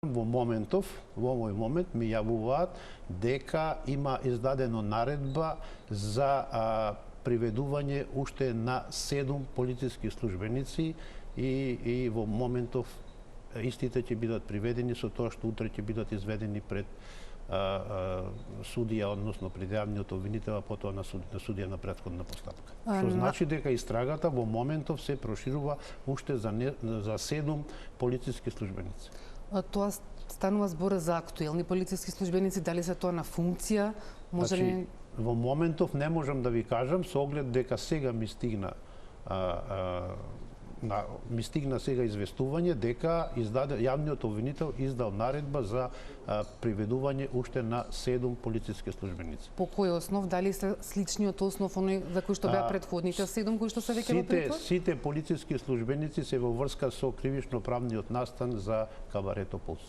во овој момент ми јавуваат дека има издадено наредба за приведување уште на 7 полициски службеници и во моментов истите ќе бидат приведени со тоа што утре ќе бидат изведени пред судија, односно пред јавниот обвинител, а потоа на судија на претходна постапка. Што значи дека истрагата во моментов се проширува уште за 7 полициски службеници. Тоа станува збор за актуелни полициски службеници, дали се тоа на функција? Може ли... Во моментов не можам да ви кажам, со оглед дека сега ми стигна сега известување дека јавниот обвинител издал наредба за приведување уште на 7 полициски службеници. По кој основ? Дали се сличниот основ оној за кој што беа претходните 7 кои што се веќе во притвор? Сите полициски службеници се во врска со кривично-правниот настан за Кабарето Пулс.